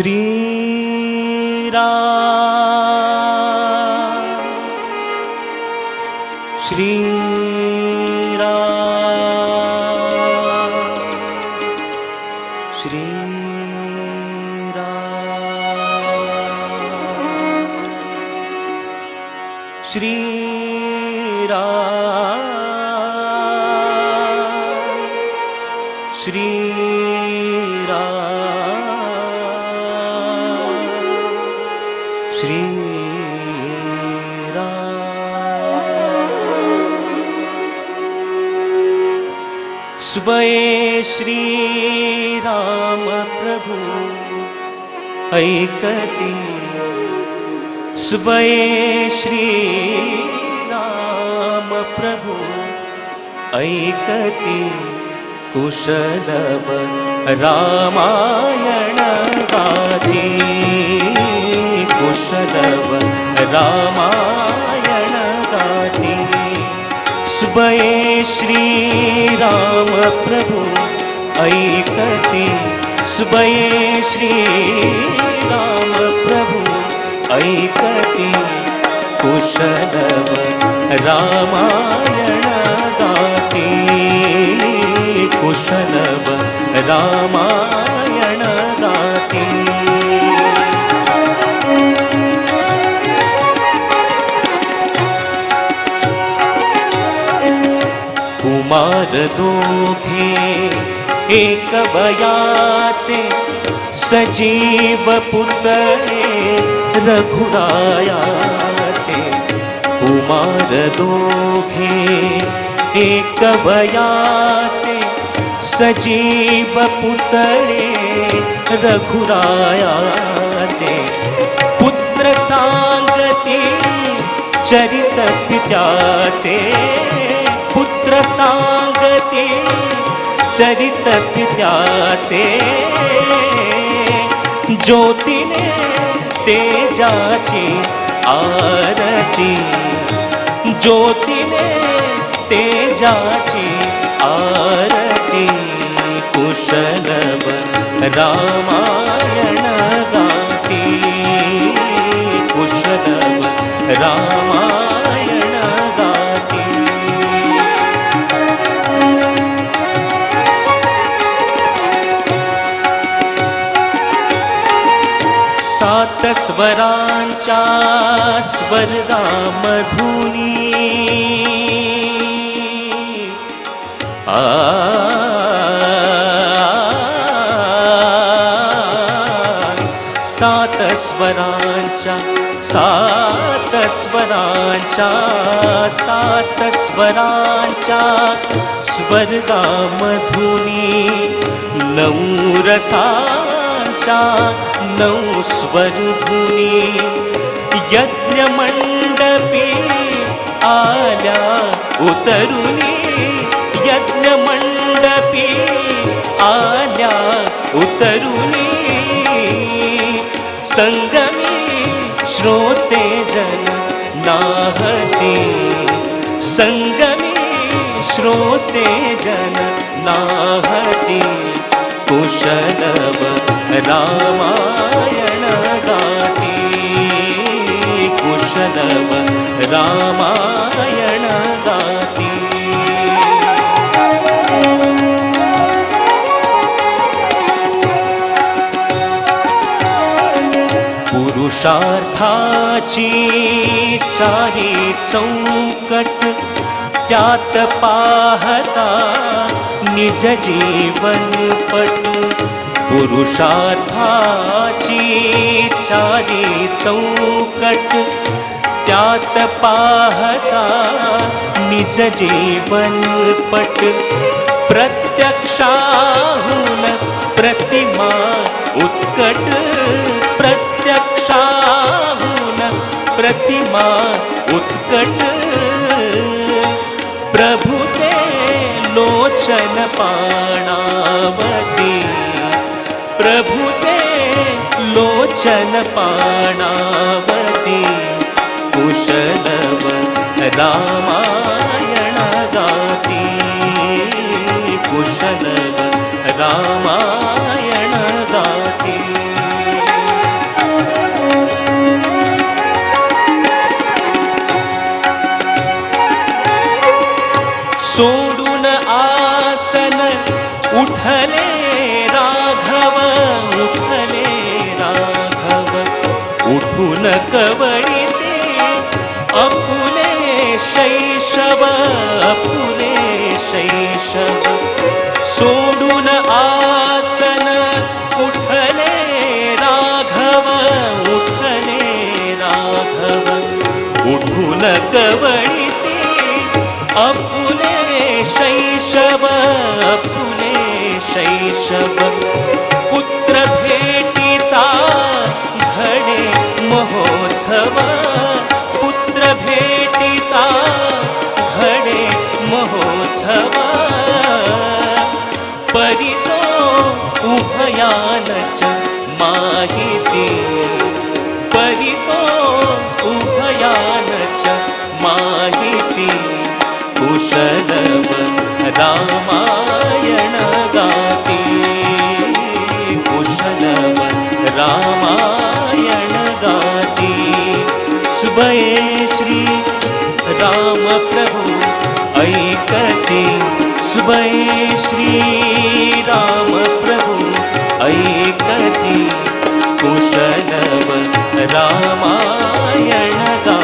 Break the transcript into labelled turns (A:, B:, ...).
A: श्री राम श्री राम श्री राम श्री राम श्री श्री राम स्वये श्री राम प्रभु ऐकती स्वये श्री राम प्रभु ऐकती कुशलव रामायण गाती कुशलव रामायण गाती स्वये श्री राम प्रभु ऐकती स्वये श्री राम प्रभु ऐकती कुशलव रामायण गाती कुशलव रामायण गाती कुमार दोघे एक वयाचे सजीव पुतळे रघुरायाचे कुमार दोघे एक वयाचे सजीव पुतळे रघुरायाचे पुत्र सांगती चरित पित्याचे पुत्र सांगती चरित पित्याचे ज्योतीने तेजाची आरती ज्योतीने तेजाची आरती कुशलव रामायण गाती कुशलव रामायण गाती सात स्वरांच्या स्वर्गामधुनी सात स्वरांच्या स्वर्गामधुनी नऊ रसांच्या नऊ स्वरधुनी यज्ञ मंडपी आल्या उतरुनी यज्ञ मंडपी आल्या उतरुनी संगमी श्रोते जन नाहती संगमी श्रोते जन नाहती कुशलव रामायण गाती कुशलव रामायण गाती पुरुषार्थाची चारी चौकट त्यात पाहता निज जीवन पट पुरुषार्थाची चारी चौकट त्यात पाहता निज जीवन पट प्रत्यक्षाहून प्रतिमा उत्कट प्रत्यक्षाहून प्रतिमा उत्कट प्रभुचे लोचन पाणावती प्रभुचे लोचन पाणावती कुशलव रामायण गाती कुशलव रामायण गाती सोडून आसन उठले राघव, उठले राघव. उठून कवळिते अपुले शैशव, अपुले शैशव. सोडून आसन उठले राघव, उठले राघव. उठून कवळिते अपुले शैशव, अपुले शैशव. पुत्र भेटीचा घडे महोत्सव, पुत्र भेटीचा घडे महोत्सव. परितो उभयानच माहिती, परितो उभयानच माहिती. कुशलव रामायण गाती, कुशलव रामायण गाती. सुबये श्री राम प्रभु ऐकती, सुबये श्री राम प्रभु ऐकती. कुशलव रामायण गाती.